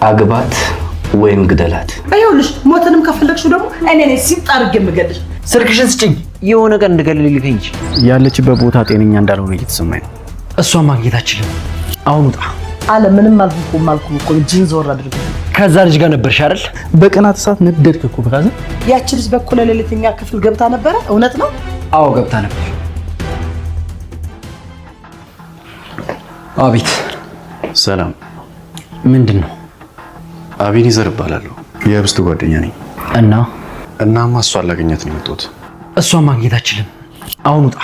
አግባት ወይም ግደላት። አይውልሽ ሞተንም ከፈለግሽው ደግሞ እኔ ነኝ ሲጣርግ የምገልሽ። ስልክሽን ስጭኝ። የሆነ ቀን እንደገልልልኝ ያለችበት ቦታ ጤነኛ እንዳልሆነ እየተሰማኝ ነው። እሷ ማግኘት አችልም። አሁን ውጣ አለ። ምንም አልኩም እኮ ጂን ዞር አድርግ። ከዛ ልጅ ጋር ነበርሽ አይደል? በቅናት ሰዓት ነደድክ እኮ ብራዘ። ያቺ ልጅ በኩል ለሌሊትኛ ክፍል ገብታ ነበረ። እውነት ነው? አዎ ገብታ ነበር። አቤት። ሰላም። ምንድነው? አቤኔዘር እባላለሁ። የህብስት ጓደኛ ነኝ። እናማ እሷን ላገኛት ነው የመጣሁት። እሷ ማግኘት አችልም። አሁን ውጣ።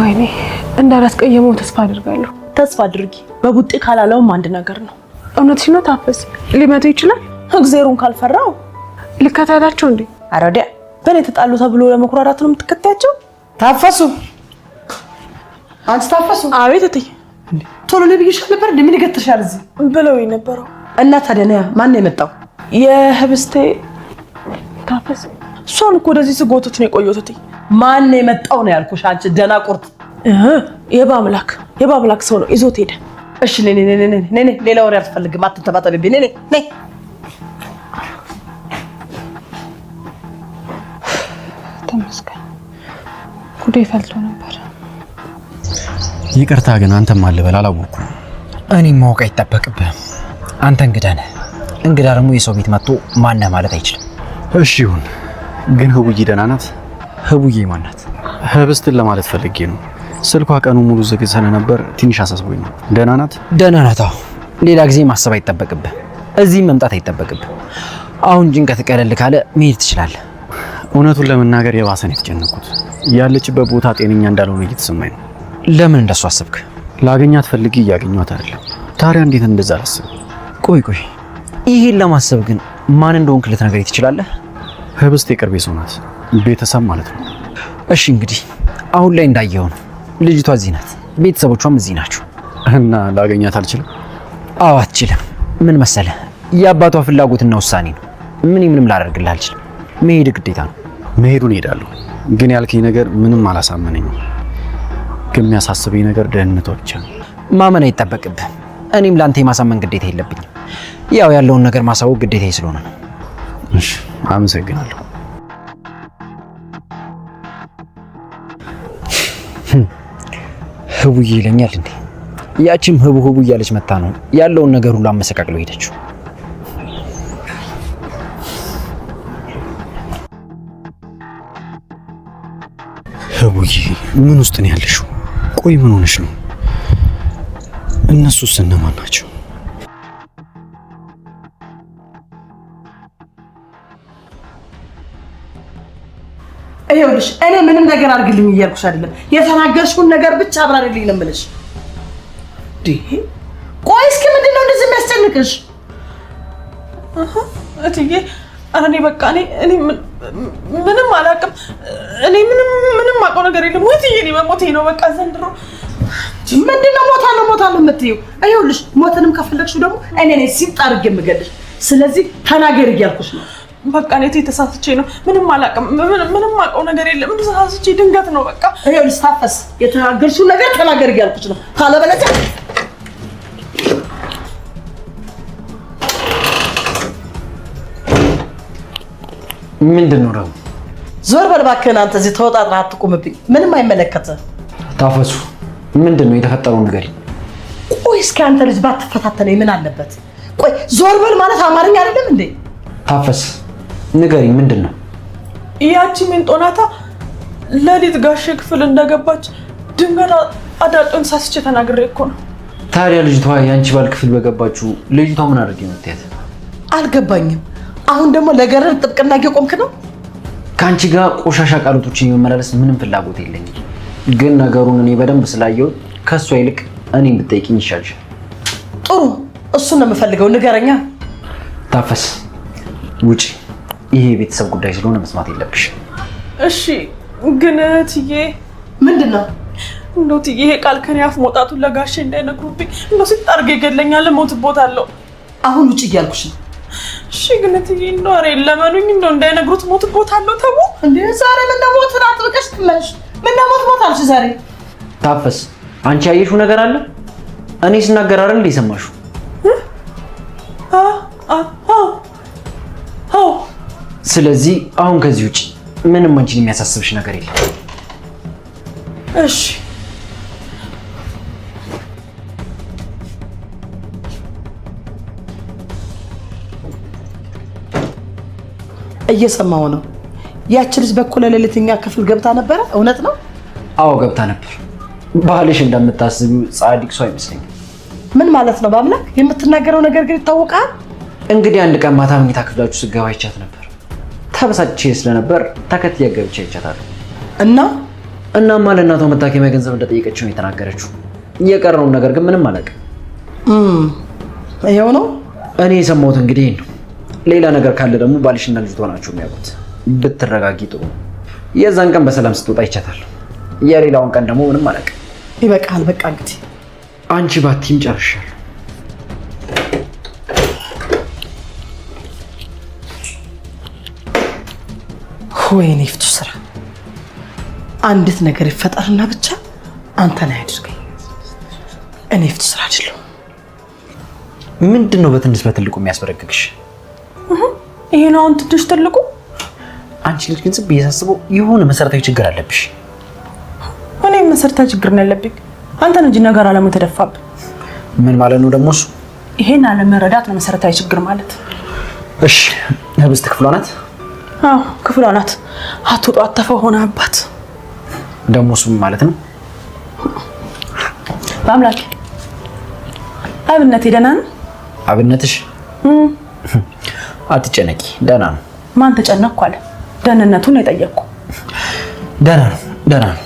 ወይኔ እንዳላስቀየመው ተስፋ አድርጋለሁ። ተስፋ አድርጊ። በቡጤ ካላለውም አንድ ነገር ነው። እውነትሽ ነው። ታፈስ ሊመቱ ይችላል። እግዚአብሔርን ካልፈራው ልከታታቸው እንዴ? አረዳ በኔ ተጣሉ ተብሎ ለመኩራራት ነው የምትከታያቸው? ታፈሱ። አንቺ ታፈሱ። አቤት እትዬ። ቶሎ ለብይሽ ነበር እንደምን ይገትርሻል እዚህ ብለውኝ ነበረው። እና ታዲያ ማን ነው የመጣው? የህብስቴ ታፈስ። እሷን እኮ ወደዚህ ስጎቶች ነው የቆየሁት እትዬ። ማን ነው የመጣው ነው ያልኩሽ? አንቺ ደናቁርት። የባምላክ ሰው ነው ይዞት ሄደ። እሺ ነይ ሌላ ወሬ አልፈልግም። አትተባተብብኝ። ነይ ተመስገን። ጉዴ ፈልቶ ነበር። ይቅርታ ግን አንተም አልበል አላወኩም። እኔም ማወቅ አይጠበቅብህም። አንተ እንግዳ ነህ። እንግዳ ደግሞ የሰው ቤት መጥቶ ማነህ ማለት አይችልም። እሺ ይሁን። ግን ህቡዬ ደህና ናት? ህቡዬ ማን ናት? ህብስትን ለማለት ፈልጌ ነው። ስልኳ ቀኑ ሙሉ ዝግ ስለነበር ትንሽ አሳስቦኝ ነው። ደህና ናት? ደህና ናት። አዎ። ሌላ ጊዜ ማሰብ አይጠበቅብህ። እዚህ መምጣት አይጠበቅብህ። አሁን ጭንቀት ቀለል ካለ መሄድ ትችላለህ። እውነቱን ለመናገር የባሰን የተጨነኩት ያለችበት ቦታ ጤነኛ እንዳልሆነ እየተሰማኝ ነው። ለምን እንደሱ አሰብክ? ላገኛት ፈልጌ እያገኘኋት አይደለም። ታዲያ እንዴት እንደዛ አላስብ? ቆይ ይሄን ለማሰብ ግን ማን እንደሆንክ ልትነግረኝ ትችላለህ? ህብስት የቅርቤ ሰው ናት። ቤተሰብ ማለት ነው። እሺ እንግዲህ አሁን ላይ እንዳየው ነው። ልጅቷ እዚህ ናት፣ ቤተሰቦቿም እዚህ ናቸው። እና ላገኛት አልችልም? አዎ አትችልም። ምን መሰለህ፣ የአባቷ ፍላጎትና ውሳኔ ነው። ምንም ላደርግልህ አልችልም። መሄድ ግዴታ ነው። መሄዱን እሄዳለሁ፣ ግን ያልከኝ ነገር ምንም አላሳመነኝም። ግን የሚያሳስበኝ ነገር ደህንነቷ ብቻ ነው። ማመን አይጠበቅብህም። እኔም ላንተ የማሳመን ግዴታ የለብኝም። ያው ያለውን ነገር ማሳወቅ ግዴታዬ ስለሆነ ነው። እሺ አመሰግናለሁ። ህቡዬ ይለኛል እንዴ? ያቺም ህቡ እያለች መታ ነው ያለውን ነገር ሁሉ አመሰቃቅሎ ሄደችው። ህቡዬ ምን ውስጥ ነው ያለሽው? ቆይ ምን ሆነሽ ነው? እነሱስ እነማን ናቸው? ይኸውልሽ እኔ ምንም ነገር አድርግልኝ እያልኩሽ አይደለም። የተናገርሽውን ነገር ብቻ አብራሪልኝ ነው የምልሽ። ቆይ እስኪ ምንድነው እንደዚህ የሚያስጨንቅሽ? እትዬ እኔ በቃ እኔ ምንም አላውቅም። እኔ ምንም አውቀው ነገር የለም። እትዬ እኔ መሞቴ ነው በቃ ዘንድሮ። ምንድነው ሞታለሁ የምትይው? ይኸውልሽ ሞተንም ከፈለግሽው ደግሞ እኔ ነኝ ሲጣርግ የምገልሽ። ስለዚህ ተናገር እያልኩሽ ነው። በቃ እኔ ተሳስቼ ነው። ምንም አላውቅም። ምንም አውቀው ነገር የለም። ተሳስቼ ድንገት ነው በቃ። ይኸውልሽ ታፈስ፣ የተናገርሽው ነገር ተናገር እያልኩሽ ነው። ካለበለዚያ ምንድነው ደግሞ? ዞር በል እባክህን አንተ። እዚህ ተወጣጥረህ አትቁምብኝ። ምንም አይመለከትህም። ታፈሱ ምንድነው የተፈጠረው ነገር? ቆይ እስኪ አንተ ልጅ ባትፈታተነኝ ምን አለበት? ቆይ ዞር በል ማለት አማርኛ አይደለም እንዴ? ታፈስ ንገሪኝ፣ ምንድነው? ያቺ ሜንጦናታ ለሊት ጋሼ ክፍል እንደገባች ድንገት አዳጦን ሳስቼ ተናግሬ እኮ ነው። ታዲያ ልጅቷ ያንቺ ባል ክፍል በገባችሁ ልጅቷ ምን አድርጌ ነው የምትያት? አልገባኝም። አሁን ደግሞ ለገረድ ጥብቅና እየቆምክ ነው? ከአንቺ ጋር ቆሻሻ ቃላቶችን የመመላለስ ምንም ፍላጎት የለኝም። ግን ነገሩን እኔ በደንብ ስላየሁት ከሷ ይልቅ እኔን ብትጠይቂኝ ይሻልሻል። ጥሩ እሱን ነው የምፈልገው። ንገረኛ። ታፈስ ውጪ። ይሄ የቤተሰብ ጉዳይ ስለሆነ መስማት የለብሽ። እሺ ግን እትዬ ምንድነው? እንደው እትዬ ይሄ ቃል ከኔ አፍ መውጣቱን ለጋሼ እንዳይነግሩብኝ። እንደው ሲጣርግ ይገለኛል፣ ሞትቦታለሁ። አሁን ውጪ እያልኩሽ ነው። እሺ ግን እትዬ እንደው ኧረ ለመኑኝ፣ እንደው እንዳይነግሩት ሞትቦታለሁ። ተው እንዴ ዛሬ ምን ሞት አጥብቀሽ ትመሽ? ምን ሞት አልሽ ዛሬ? ታፈስ አንቺ ያየሽው ነገር አለ? እኔ ስናገር አይደል እንደ ሰማሽው? ስለዚህ አሁን ከዚህ ውጪ ምንም አንቺን የሚያሳስብሽ ነገር የለም። እሺ እየሰማው ነው። ያቺ ልጅ በኩል ለሌሊትኛ ክፍል ገብታ ነበረ። እውነት ነው? አዎ ገብታ ነበር። ባህልሽ እንደምታስቢው ጻድቅ ሰው አይመስለኝም። ምን ማለት ነው? በአምላክ የምትናገረው ነገር ግን ይታወቃል። እንግዲህ አንድ ቀን ማታ መኝታ ክፍላችሁ ስገባ ይቻት ነበር። ተበሳጭቼ ስለነበር ተከትዬ ገብቼ ይቻታለሁ። እናማ ለእናቷ መታከሚያ ገንዘብ እንደጠየቀችው ነው የተናገረችው። የቀረውን ነገር ግን ምንም አላውቅም። ይኸው ነው እኔ የሰማሁት። እንግዲህ ነው። ሌላ ነገር ካለ ደግሞ ባልሽና ልጅቷ ናቸው የሚያውቁት። ብትረጋጊ ጥሩ። የዛን ቀን በሰላም ስትወጣ ይቻታለሁ። የሌላውን ቀን ደግሞ ምንም አላውቅም። ይበቃል። በቃ እንግዲህ አንቺ ባቲም ጨርሻለሁ። ወይኔ ፍቱ ስራ። አንዲት ነገር ይፈጠርና ብቻ አንተ ላይ አድርገኝ። እኔ ፍቱ ስራ አይደለም። ምንድነው በትንሽ በትልቁ የሚያስበረግግሽ? ይሄ ነው አሁን ትንሽ ትልቁ? አንቺ ልጅ ግን ጽብ እያሳስበው የሆነ መሰረታዊ ችግር አለብሽ። እኔ መሰረታዊ ችግር ነው ያለብኝ። አንተን እንጂ ነገር አለሙ ተደፋብ። ምን ማለት ነው ደግሞ እሱ? ይሄን አለመረዳት ነው መሰረታዊ ችግር ማለት። እሺ ህብስት ክፍሏ ናት? አዎ ክፍሏ ናት። አትወጣ አተፈው ሆነ አባት ደግሞ እሱ ማለት ነው። በአምላክ አብነቴ ደህና ነው? አብነትሽ አትጨነቂ፣ ደህና ነው። ማን ተጨነቅኩ አለ? ደህንነቱን ነው የጠየቅኩ። ደህና ነው፣ ደህና ነው።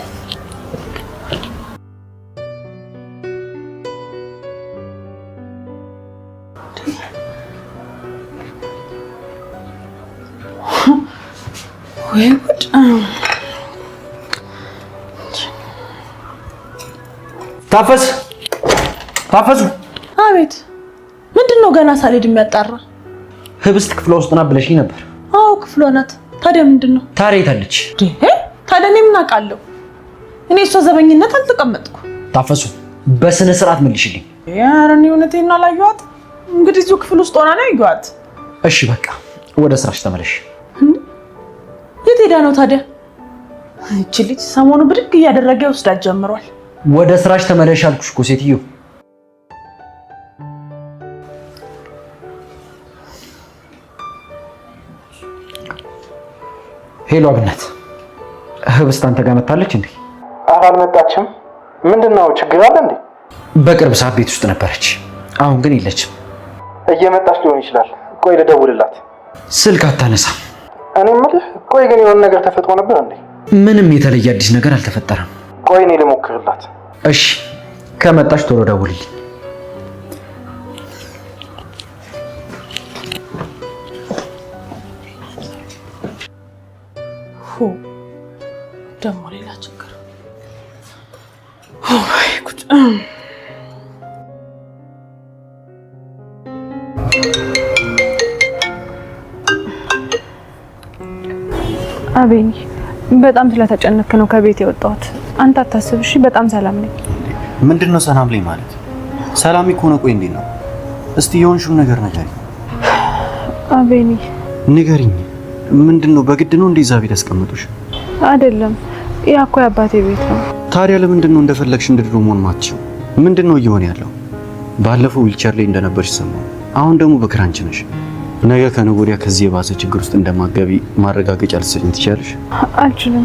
ወይ ጉድ! ታፈሱ! አቤት። ምንድነው ገና ሳልሄድ የሚያጣራ? ህብስት ክፍሏ ውስጥ ናት ብለሽኝ ነበር። አዎ ክፍሏ ናት። ታዲያ ምንድነው? ታዲያ የታለች? ታዲያ እኔ ምን አውቃለሁ? እኔ እሷ ዘበኝነት አልተቀመጥኩ። ታፈሱ በስነ ስርዓት መልሽልኝ። ኧረ እኔ እውነቴን ነው አላየኋት። እንግዲህ እዚሁ ክፍል ውስጥ ሆና ነው ያየኋት። እሺ በቃ ወደ ስራሽ ተመለሽ። የት ሄዳ ነው ታዲያ? እቺ ልጅ ሰሞኑ ብድግ እያደረገ ወስዳት ጀምሯል። ወደ ስራሽ ተመለሽ አልኩሽ እኮ ሴትዮ። ሄሎ አብነት፣ ህብስት አንተ ጋር መጣለች እንዴ? ኧረ አልመጣችም። ምንድነው ችግር አለ እንዴ? በቅርብ ሰዓት ቤት ውስጥ ነበረች፣ አሁን ግን የለችም። እየመጣች ሊሆን ይችላል። ቆይ ልደውልላት። ስልክ አታነሳም። እኔ የምልህ ቆይ ግን የሆነ ነገር ተፈጥሮ ነበር እንዴ? ምንም የተለየ አዲስ ነገር አልተፈጠረም። ቆይ እኔ ልሞክርላት። እሺ ከመጣች ቶሎ ደውልልኝ። ደግሞ ሌላ ችግር። ኦይ ጉድ! አቤኒ በጣም ስለተጨነክ ነው ከቤት የወጣሁት። አንተ አታስብ እሺ። በጣም ሰላም ነኝ። ምንድነው ሰላም ላይ ማለት? ሰላም እኮ ነው። ቆይ እንዴት ነው? እስቲ የሆንሽውን ነገር ንገሪኝ። አቤኒ ንገሪኝ። ምንድነው? በግድ ነው እንደዛ ቤት ያስቀምጡሽ? አይደለም፣ ያ እኮ የአባቴ ቤት ነው። ታዲያ ለምንድነው እንደፈለግሽ እንድድሮ መሆን ማትችው? ምንድነው እየሆነ ያለው? ባለፈው ዊልቸር ላይ እንደነበርሽ ሰማሁ። አሁን ደግሞ በክራንች ነሽ። ነገ ከነገ ወዲያ ከዚህ የባሰ ችግር ውስጥ እንደማገቢ ማረጋገጫ ልትሰጪኝ ትችያለሽ? አልችልም።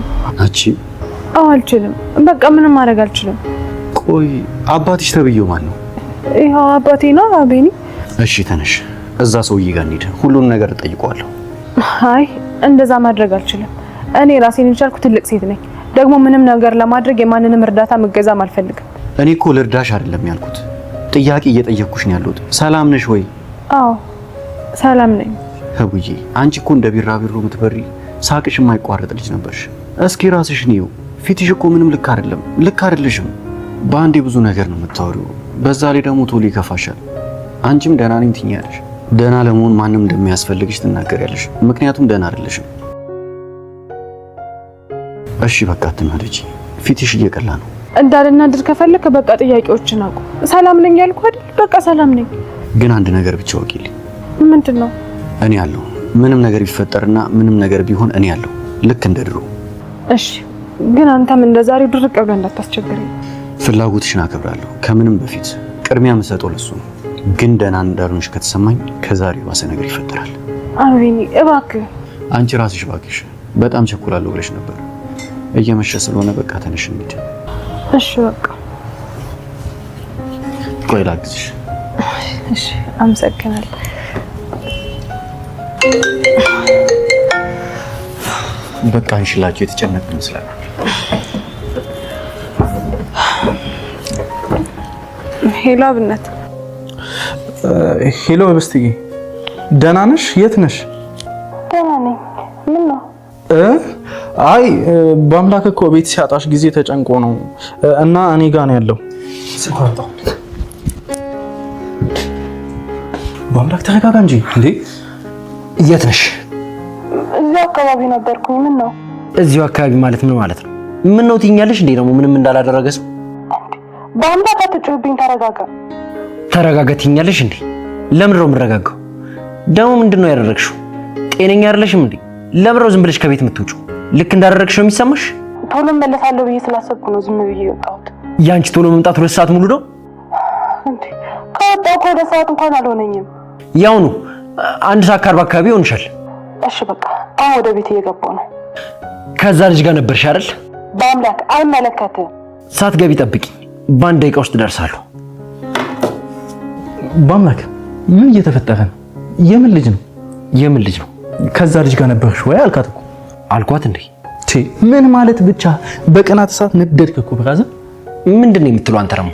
አዎ አልችልም። በቃ ምንም ማድረግ አልችልም። ቆይ አባትሽ ተብዬው ማን ነው? ይኸው አባቴ ነው አቤኒ። እሺ ተነሽ፣ እዛ ሰውዬ ጋር እንሂድ። ሁሉን ነገር እጠይቀዋለሁ። አይ እንደዛ ማድረግ አልችልም። እኔ ራሴን የቻልኩ ትልቅ ሴት ነኝ። ደግሞ ምንም ነገር ለማድረግ የማንንም እርዳታ መገዛም አልፈልግም። እኔ እኮ ልርዳሽ አይደለም ያልኩት፣ ጥያቄ እየጠየቅኩሽ ነው ያለሁት። ሰላም ነሽ ወይ? አዎ ሰላም ነኝ። ህቡዬ አንቺ እኮ እንደ ቢራቢሮ የምትበሪ ሳቅሽ የማይቋረጥ ልጅ ነበርሽ። እስኪ ራስሽን ይው። ፊትሽ እኮ ምንም ልክ አይደለም። ልክ አይደለሽም። በአንዴ ብዙ ነገር ነው የምታወሪው። በዛ ላይ ደግሞ ቶሎ ይከፋሻል። አንቺም ደህና ነኝ ትኛለሽ። ደህና ለመሆን ማንም እንደሚያስፈልግሽ ትናገሪያለሽ። ምክንያቱም ደህና አይደለሽም። እሺ በቃ አትናደጂ። ፊትሽ እየቀላ ነው። እንዳልናድር ከፈለክ በቃ ጥያቄዎችን አቁ። ሰላም ነኝ ያልኩ አይደል? በቃ ሰላም ነኝ። ግን አንድ ነገር ብቻ ወቂልኝ። ምንድነው? እኔ ያለው ምንም ነገር ቢፈጠርና ምንም ነገር ቢሆን እኔ ያለው ልክ እንደ ድሮ። እሺ ግን አንተም እንደዛሬው ድርቅ ብለህ እንዳታስቸግረኝ። ፍላጎትሽን አከብራለሁ። ከምንም በፊት ቅድሚያ የምሰጠው ለሱ ነው። ግን ደህና እንዳልሆንሽ ከተሰማኝ ከዛሬ ባሰ ነገር ይፈጠራል። አቤኒ እባክህ። አንቺ ራስሽ እባክሽ በጣም ቸኩላለሁ ብለሽ ነበር። እየመሸ ስለሆነ በቃ ተነሽ እንሂድ። እሺ በቃ ቆይ ላግዝሽ። እሺ አመሰግናለሁ። በቃ እንሽላችሁ የተጨነቀ ይመስላል። ሄሎ አብነት። ሄሎ በስትዬ ደህና ነሽ? የት ነሽ? ደህና ነኝ። ምን ነው? አይ በአምላክ እኮ ቤት ሲያጣሽ ጊዜ ተጨንቆ ነው እና እኔ ጋር ነው ያለው። ስልኳጣው በአምላክ ተረጋጋ እንጂ እንዴ። የት ነሽ? እዚሁ አካባቢ ነበርኩኝ። ምን ነው? እዚሁ አካባቢ ማለት ምን ማለት ነው? ምን ነው ትይኛለሽ እንዴ? ደግሞ ምንም እንዳላደረገ ሰው በአምላክ አትጮህብኝ። ተረጋጋ። ተረጋጋ ትይኛለሽ እንዴ? ለምን ነው የምረጋጋው? ደግሞ ምንድነው ያደረግሽው? ጤነኛ አይደለሽም እንዴ? ለምን ነው ዝም ብለሽ ከቤት የምትወጪው? ልክ እንዳደረግሽ ነው የሚሰማሽ? ቶሎ መለሳለሁ ብዬ ስላሰብኩ ነው ዝም ብዬ የወጣሁት። ያንቺ ቶሎ መምጣት 2 ሰዓት ሙሉ ነው እንዴ? ከወጣሁ እኮ 2 ሰዓት እንኳን አልሆነኝም። ያው ነው 1 ሰዓት ከ40 አካባቢ ይሆንሻል። እሺ በቃ አሁን ወደ ቤት እየገባሁ ነው። ከዛ ልጅ ጋር ነበርሽ አይደል? በአምላክ አይመለከትም። ሳትገቢ ጠብቂኝ። በ1 ደቂቃ ውስጥ ደርሳለሁ። በአምላክ ምን እየተፈጠረ ነው? የምን ልጅ ነው? የምን ልጅ ነው? ከዛ ልጅ ጋር ነበርሽ ወይ አልካት እኮ። አልኳት እንዴ? ምን ማለት ብቻ በቅናት እሳት ነደድክ እኮ ብራዘር። ምንድን ነው የምትለው አንተ ደግሞ?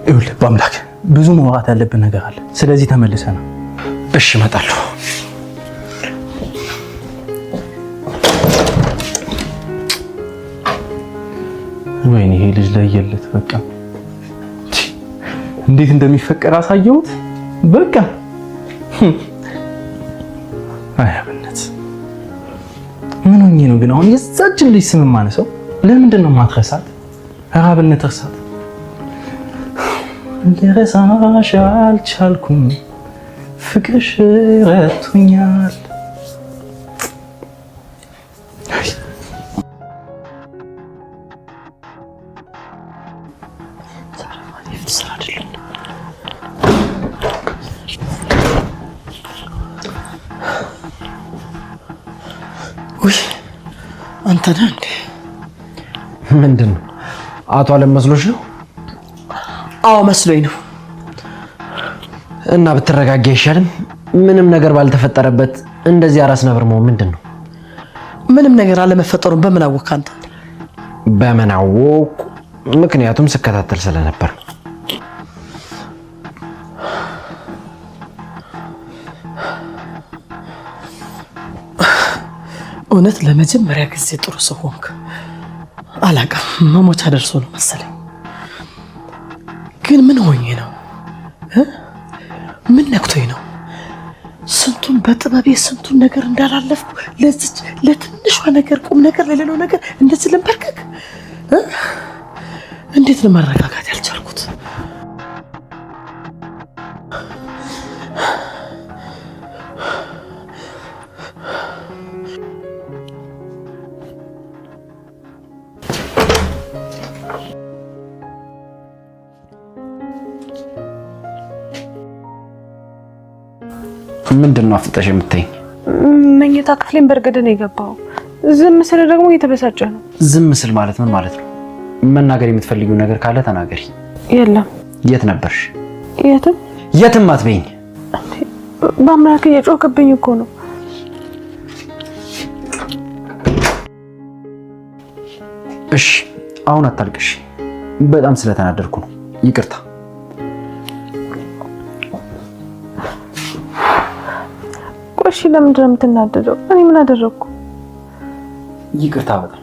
ይኸውልህ በአምላክ ብዙ ማውራት ያለብን ነገር አለ። ስለዚህ ተመልሰና። እሺ እመጣለሁ። ወይኔ ይሄ ልጅ ለየለት በቃ እንዴት እንደሚፈቀር አሳየሁት። በቃ አያብነት ምን ሆኜ ነው ግን አሁን የዛችን ልጅ ስም ማነሳው? ለምንድን ነው ማትረሳት? አያብነት እርሳት። ልረሳሽ አልቻልኩም፣ ፍቅርሽ ረቶኛል። ውይ አንተ ነህ እንዴ? ምንድን ነው? አቶ አለም መስሎሽ ነው? አዎ መስሎኝ ነው። እና ብትረጋጋ አይሻልም? ምንም ነገር ባልተፈጠረበት እንደዚህ አራስ ነብር መሆን ምንድን ነው? ምንም ነገር አለመፈጠሩን በምን አወቅህ አንተ? በምን አወቅኩ? ምክንያቱም ስከታተል ስለነበር። እውነት ለመጀመሪያ ጊዜ ጥሩ ሰው ሆንክ። አላውቅም መሞቻ ደርሶ ነው መሰለኝ። ግን ምን ሆኜ ነው? ምን ነክቶኝ ነው? ስንቱን በጥበቤ ስንቱን ነገር እንዳላለፍኩ ለዚች ለትንሿ ነገር ቁም ነገር ለሌላው ነገር እንደዚህ ልንበርከክ? እንዴት ነው መረጋጋት ያልቻልኩት? ምንድን ነው አፍጥጠሽ የምታይኝ? መኝታ ክፍሌን በርገደ ነው የገባው። ዝም ስል ደግሞ እየተበሳጨ ነው። ዝም ስል ማለት ምን ማለት ነው? መናገር የምትፈልጊው ነገር ካለ ተናገሪ። የለም። የት ነበርሽ? የትም የትም አትበይኝ። በአምላክ እየጮህክብኝ እኮ ነው። እሺ አሁን አታልቅሽ። በጣም ስለተናደድኩ ነው። ይቅርታ። እሺ ለምንድን ነው የምትናደደው? እኔ ምን አደረኩ? ይቅርታ በጣም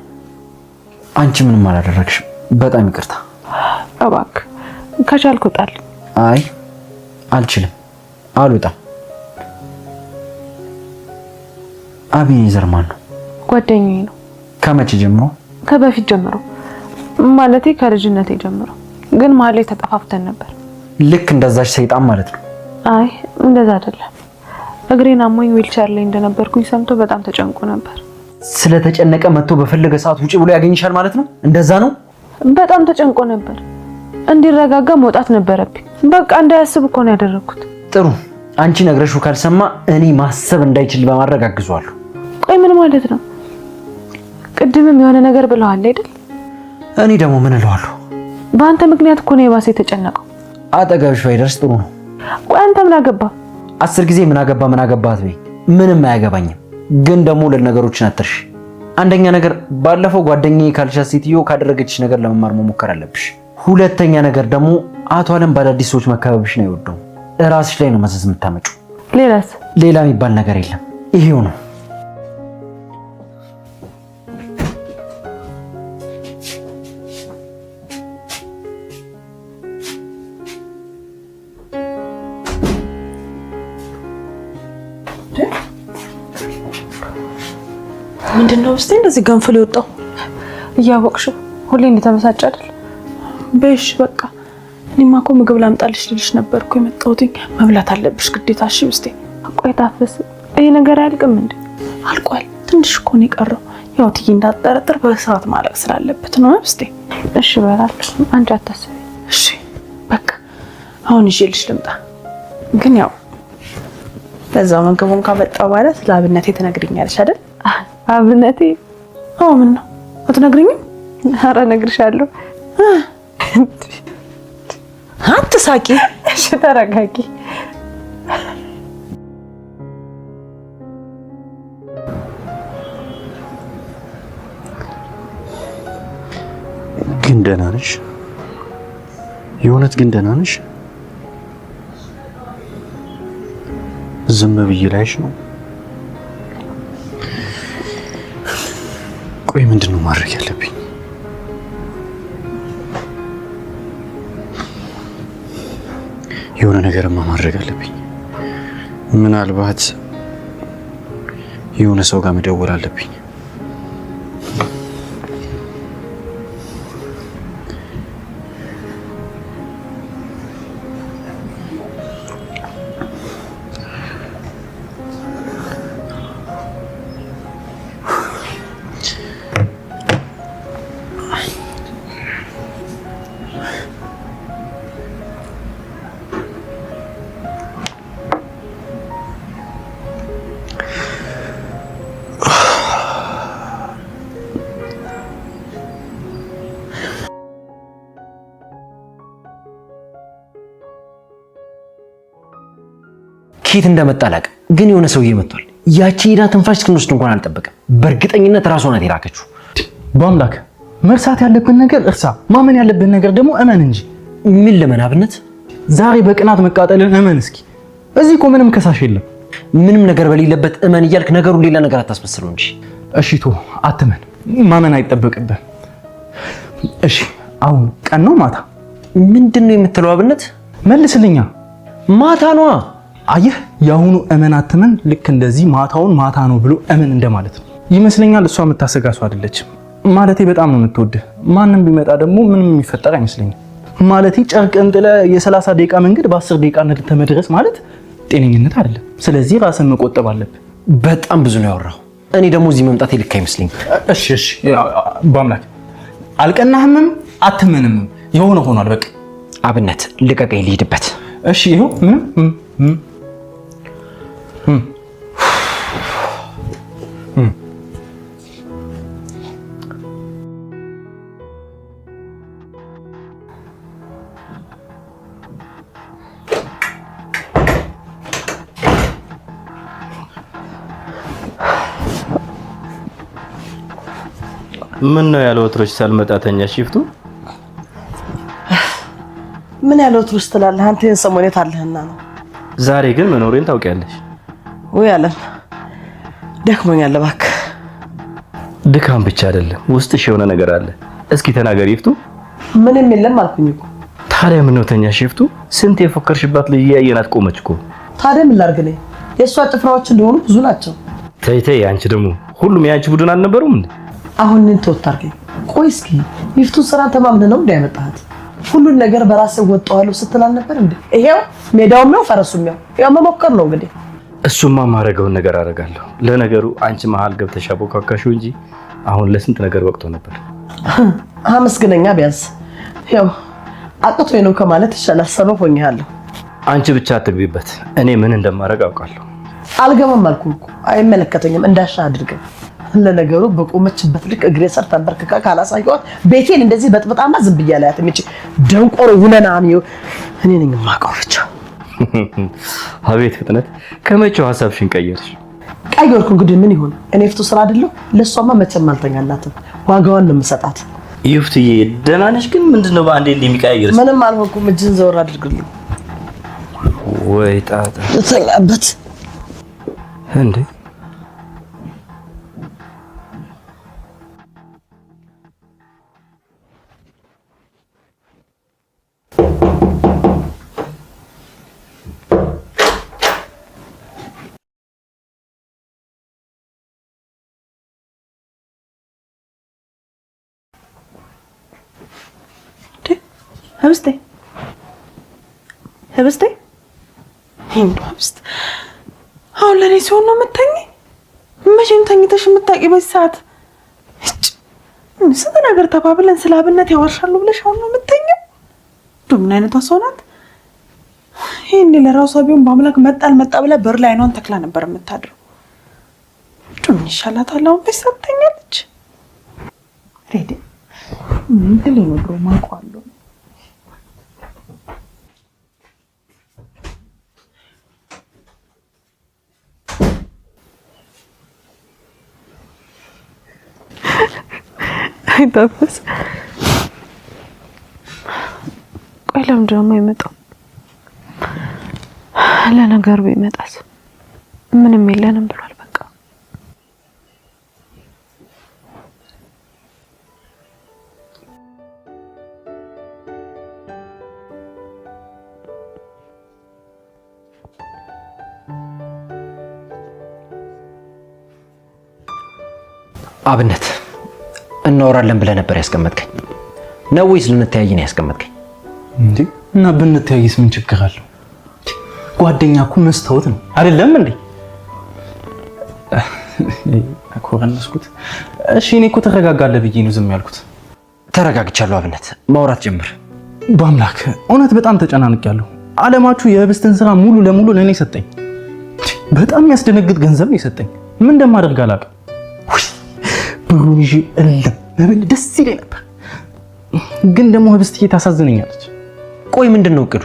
አንቺ ምንም አላደረግሽም። በጣም ይቅርታ። እባክህ ከቻልክ ውጣልኝ። አይ አልችልም፣ አልወጣም። አቤኔዘር ማን ነው? ጓደኛዬ ነው። ከመቼ ጀምሮ? ከበፊት ጀምሮ ማለቴ ከልጅነቴ ጀምሮ። ግን መሀል ላይ ተጠፋፍተን ነበር። ልክ እንደዛች ሰይጣን ማለት ነው? አይ እንደዛ አይደለም። እግሬን አሞኝ ዊልቸር ላይ እንደነበርኩኝ ሰምቶ በጣም ተጨንቆ ነበር። ስለተጨነቀ መጥቶ በፈለገ ሰዓት ውጪ ብሎ ያገኝሻል ማለት ነው? እንደዛ ነው? በጣም ተጨንቆ ነበር። እንዲረጋጋ መውጣት ነበረብኝ። በቃ እንዳያስብ እኮ ነው ያደረኩት። ጥሩ። አንቺ ነግረሽው ካልሰማ እኔ ማሰብ እንዳይችል በማድረግ አግዟለሁ። ቆይ ምን ማለት ነው? ቅድምም የሆነ ነገር ብለዋል አይደል? እኔ ደግሞ ምን እለዋለሁ? በአንተ ምክንያት እኮ ነው የባሰ የተጨነቀው። አጠገብሽ ባይደርስ ጥሩ ነው። ቆይ አንተ ምን አገባ? 10 ጊዜ ምን አገባት በይ። ምንም አያገባኝም። ግን ደግሞ ለነገሮችን አትርሽ። አንደኛ ነገር ባለፈው ጓደኛዬ ካልሻት ሴትዮ ካደረገችሽ ነገር ለመማር መሞከር አለብሽ። ሁለተኛ ነገር ደግሞ አቶ አለም ባዳዲስ ሰዎች መካበብሽን አይወደውም። እራስሽ ላይ ነው መዘዝ የምታመጪው። ሌላስ? ሌላ የሚባል ነገር የለም። ይሄው ነው። ምንድነው እስቲ እንደዚህ ገንፍል ይወጣው? እያወቅሽው ሁሌ እንደተበሳጨ አይደል? በሽ በቃ እኔማ እኮ ምግብ ላምጣልሽ ልልሽ ነበርኩ የመጣሁት። መብላት አለብሽ ግዴታ። እሺ ውስጤ ቆይ ታፈስ። ይሄ ነገር አያልቅም እንዴ? አልቋል። ትንሽ እኮ ነው የቀረው። ያው ትይ እንዳትጠረጥር በሰዓት ማለቅ ስላለበት ነው ውስጤ። እሺ በላለሁ። አንቺ አታስቢ። እሺ በቃ አሁን ይዤልሽ ልምጣ። ግን ያው ለዛው ምግቡን ካመጣው በኋላ ስለ አብነቴ ትነግሪኛለሽ አይደል? አብነቴ? አዎ ምን ነው አትነግሪኝም? ኧረ እነግርሻለሁ። አትሳቂ። እሺ ተረጋጊ። ግን ደህና ነሽ? የእውነት ግን ደህና ነሽ? ዝም ብዬ ላይሽ ነው። ቆይ ምንድነው ማድረግ ያለብኝ? የሆነ ነገርማ ማድረግ አለብኝ። ምናልባት የሆነ ሰው ጋር መደወል አለብኝ። ኬት እንደመጣ አላውቅም፣ ግን የሆነ ሰውዬ መጥቷል። ያቺ ሄዳ ትንፋሽ እስክንወስድ እንኳን አልጠበቀም። በእርግጠኝነት ራሷ ናት የላከችው። በአምላክ መርሳት ያለብን ነገር እርሳ፣ ማመን ያለብን ነገር ደግሞ እመን እንጂ። ምን ለመናብነት? ዛሬ በቅናት መቃጠልን እመን እስኪ። እዚህ እኮ ምንም ከሳሽ የለም። ምንም ነገር በሌለበት እመን እያልክ ነገሩን ሌላ ነገር አታስመስለው እንጂ። እሺ ቶ አትመን፣ ማመን አይጠበቅብህ። እሺ አሁን ቀን ነው ማታ? ምንድን ነው የምትለው አብነት? መልስልኛ። ማታ ነዋ። አየህ፣ የአሁኑ እመን አትመን ልክ እንደዚህ ማታውን ማታ ነው ብሎ እመን እንደማለት ነው ይመስለኛል። እሷ የምታሰጋ ሰው አይደለችም። ማለቴ በጣም ነው የምትወድህ። ማንም ቢመጣ ደግሞ ምንም የሚፈጠር አይመስለኝም። ማለቴ ጨርቅን ጥለህ የ30 ደቂቃ መንገድ በ10 ደቂቃ ነድተህ መድረስ ማለት ጤነኝነት አይደለም። ስለዚህ ራስን መቆጠብ አለብህ። በጣም ብዙ ነው ያወራው። እኔ ደግሞ እዚህ መምጣቴ ልክ አይመስለኝም። እሺ በአምላክ አልቀናህምም አትመንም። የሆነ ሆኗል በቃ። አብነት ልቀቀኝ ልሂድበት። እሺ ይኸው ምንም ምን ነው ያለው? ወትሮች ሳልመጣ ተኛ ሽፍቱ። ምን ያለው ትሩስ ትላለህ አንተ? ሰሞኑን የት አለህና ነው? ዛሬ ግን መኖሬን ታውቂያለሽ? ወይ አለ ደክሞኛል እባክህ። ድካም ብቻ አይደለም ውስጥሽ የሆነ ነገር አለ። እስኪ ተናገሪ ይፍቱ። ምንም የለም አልኩኝ እኮ። ታዲያ ምን ነው ተኛሽ ይፍቱ? ስንት የፎከርሽባት ልጅ ያየናት ቆመች እኮ። ታዲያ ምን ላድርግ ነኝ? የእሷ ጭፍራዎች እንደሆኑ ብዙ ናቸው። ተይ ተይ፣ አንቺ ደግሞ ሁሉም የአንቺ ቡድን አልነበሩም እንዴ? አሁን ምን ተወጣርከኝ? ቆይ እስኪ ይፍቱን ስራ ተማምነህ ነው እንዳይመጣት ሁሉን ነገር በራስህ ወጣዋለሁ ስትል አልነበር እንዴ? ይሄው ሜዳውም ነው ፈረሱም ያው መሞከር ነው እንግዲህ። እሱማ ማረገውን ነገር አደርጋለሁ። ለነገሩ አንቺ መሀል ገብተሽ አቦካካሽው እንጂ አሁን ለስንት ነገር ወቅቶ ነበር። አመስግነኛ ቢያንስ ያው አቅቶኝ ነው ከማለት ይሻላል። ሰበብ ሆኛለሁ። አንቺ ብቻ አትግቢበት፣ እኔ ምን እንደማደርግ አውቃለሁ። አልገባም አልኩህ እኮ አይመለከተኝም፣ እንዳሻ አድርገህ። ለነገሩ በቆመችበት ልክ እግሬ ስር ተንበርክካ ካላሳየኋት ቤቴን እንደዚህ በጥብጣማ ዝም ብያ ላይ አትመጪ ደንቆሮ ውለናም እኔ ነኝ የማውቀው ብቻ። አቤት ፍጥነት! ከመቼው ሐሳብሽን ቀየርሽ? ቀየርኩ እንግዲህ ምን ይሁን? እኔ ይፍቱ ስራ አይደለሁ? ለሷማ መቼም አልተኛላትም። ዋጋዋን ነው የምሰጣት። ይፍቱዬ ደህና ነሽ? ግን ምንድነው በአንዴ እንደሚቀያየርሽ? ምንም አልሆንኩም። እጅን ዘወር አድርግልኝ። ወይ ጣጣ ተላበት እንዴ! ህብስቴ ህብስት አሁን ለኔ ሲሆን ነው የምተኝ? መቼም ተኝተሽ የምታውቂ በዚህ ሰዓት? ስንት ነገር ተባብለን ስለ አብነት ያወርሻሉ ብለሽ አሁን ነው የምተኘው? ምን አይነቷ ሰው ናት? ይሄን ለራሷ ቢሆን በአምላክ መጣል መጣ ብላ በር ላይ አይኗን ተክላ ነበር የምታድረው። ምን ይሻላታል አሁን በዚህ ሰዓት ተኛለች? ሬዲ ምን ትልኝ ነው ብሎ ማቋሉ አይታፈስ። ቆይ ለምንድን ነው የማይመጣው? ለነገሩ ቢመጣስ ምንም የለንም ብሏል። በቃ አብነት እናወራለን ብለህ ነበር ያስቀመጥከኝ ነው ወይስ ልንተያይ ነው ያስቀመጥከኝ? እንዴ እና ብንተያይስ ምን ችግር አለው? ጓደኛ እኮ መስታወት ነው አይደለም እንዴ? አኮረነስኩት። እሺ እኔ እኮ ተረጋጋለህ ብዬ ነው ዝም ያልኩት። ተረጋግቻለሁ አብነት፣ ማውራት ጀምር። በአምላክ እውነት በጣም ተጨናንቄያለሁ። አለማችሁ የህብስትን ስራ ሙሉ ለሙሉ ለኔ ሰጠኝ። በጣም የሚያስደነግጥ ገንዘብ ነው የሰጠኝ። ምን እንደማደርግ አላውቅም። ብሩን ይዤ እልም ደስ ይለኝ ነበር፣ ግን ደግሞ ህብስትዬ ታሳዝነኛለች። ቆይ ምንድን ነው እቅዱ?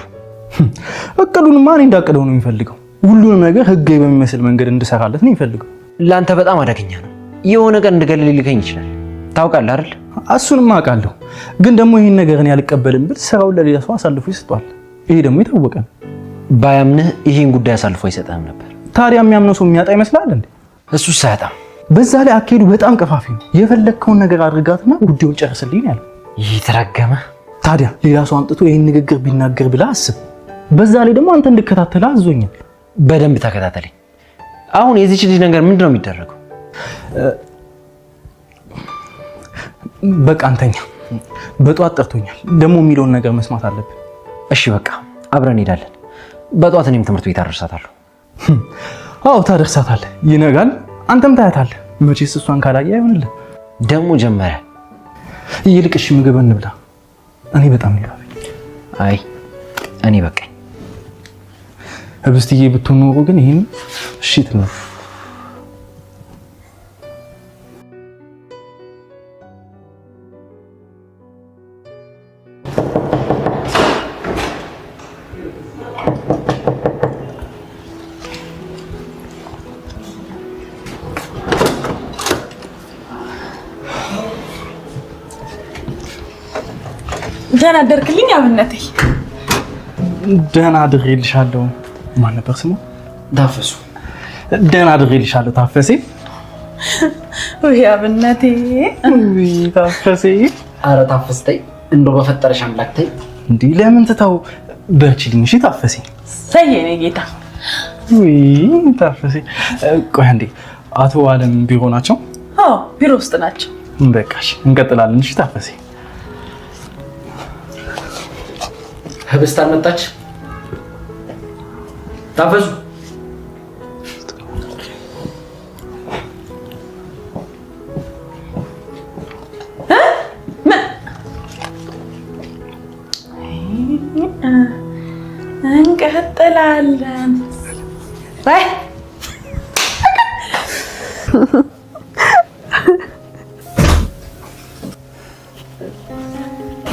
እቅዱን ማን እንዳቀደው ነው የሚፈልገው? ሁሉንም ነገር ህጋዊ በሚመስል መንገድ እንድሰራለት ነው የሚፈልገው። ለአንተ በጣም አደገኛ ነው። የሆነ ቀን እንድገልል ሊልከኝ ይችላል። ታውቃለህ አይደል? እሱንም አውቃለሁ፣ ግን ደግሞ ይሄን ነገር እኔ አልቀበልም ብል ስራውን ለሌላ ሰው አሳልፎ ይሰጣል። ይሄ ደግሞ የታወቀ ነው። ባያምንህ ይሄን ጉዳይ አሳልፎ አይሰጥህም ነበር። ታዲያ የሚያምነው ሰው የሚያጣ ይመስላል እንዴ? እሱስ አያጣም። በዛ ላይ አካሄዱ በጣም ቀፋፊ ነው። የፈለግከውን ነገር አድርጋትና ጉዳዩን ጨርስልኝ ያለው ይተረገመ። ታዲያ ሌላ ሰው አምጥቶ ይሄን ንግግር ቢናገር ብለህ አስብ። በዛ ላይ ደግሞ አንተ እንድከታተል አዞኛል። በደንብ ተከታተለኝ። አሁን የዚህች ልጅ ነገር ምንድነው የሚደረገው? በቃ አንተኛ በጧት ጠርቶኛል። ደግሞ የሚለውን ነገር መስማት አለብን። እሺ በቃ አብረን እንሄዳለን። በጧት እኔም ትምህርት ቤት አደርሳታለሁ። አዎ ታደርሳታለህ። ይነጋል፣ አንተም ታያታለህ። መቼስ እሷን ካላየ አይሆንልህ። ደግሞ ጀመረ። ይልቅሽ ምግብ እንብላ። እኔ በጣም ይራበኝ። አይ እኔ በቃኝ። ህብስትዬ ብትሆን ኖሮ ግን ይሄን እሺ ትል ነበር። ደህና አደርክልኝ አብነቴ? ደህና አድሬልሻለሁ። ማን ነበር ስሙ? ታፈሱ። ደህና አድሬልሻለሁ ታፈሴ። ወይ አብነቴ ወይ ታፈሴ። ኧረ ታፈስ ተይ፣ እንደው በፈጠረሽ አምላክ ተይ። እንዲህ ለምን ትታው? በርቺልኝ እሺ ታፈሴ። ሰየኔ ጌታ። ወይ ታፈሴ። ቆይ አንዴ፣ አቶ አለም ቢሮ ናቸው? አዎ ቢሮ ውስጥ ናቸው። በቃሽ፣ እንቀጥላለን። እሺ ታፈሴ። ህብስት አልመጣች? ታፈሱ እንቀጥላለን። ባይ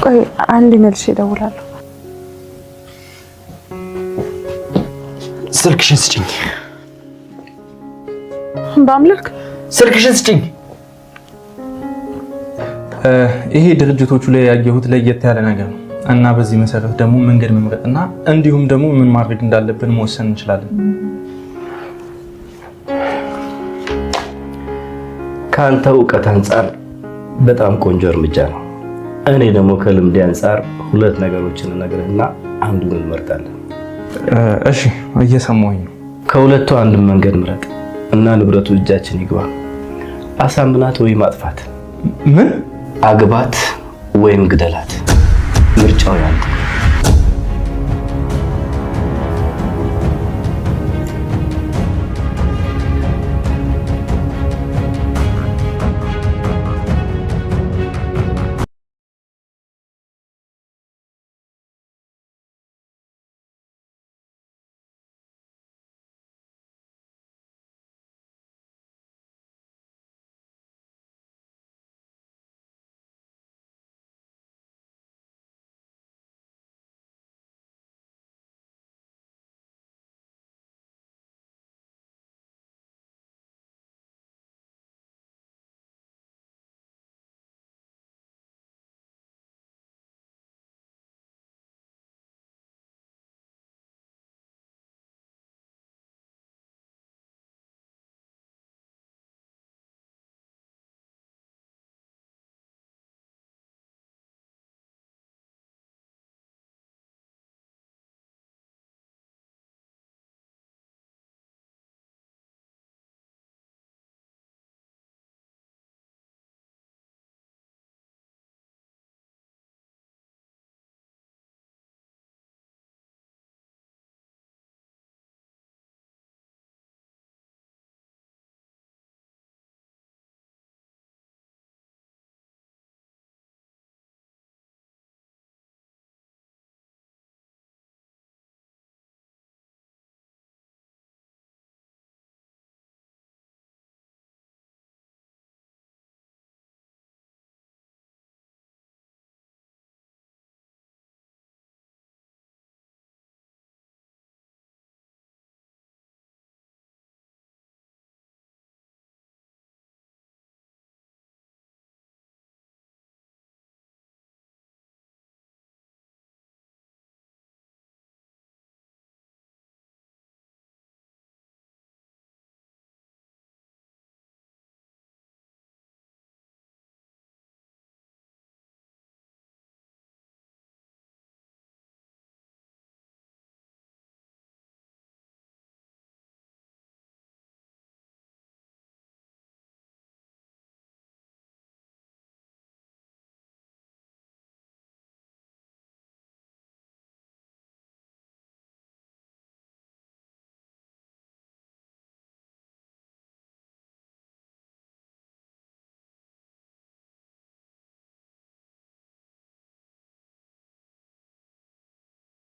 ቆይ አንድ መልሼ እደውላለሁ። ስልክሽን ስጭኝ። በአምላክ ስልክሽን ስጭኝ። ይሄ ድርጅቶቹ ላይ ያየሁት ለየት ያለ ነገር ነው እና በዚህ መሰረት ደግሞ መንገድ መምረጥና እንዲሁም ደግሞ ምን ማድረግ እንዳለብን መወሰን እንችላለን። ከአንተ እውቀት አንጻር በጣም ቆንጆ እርምጃ ነው። እኔ ደግሞ ከልምዴ አንጻር ሁለት ነገሮችን እነግርህና አንዱን እንመርጣለን። እሺ እየሰማሁኝ ነው። ከሁለቱ አንድን መንገድ ምረጥ እና ንብረቱ እጃችን ይግባ። አሳምናት ወይም አጥፋት። ምን? አግባት ወይም ግደላት። ምርጫው ያንተ።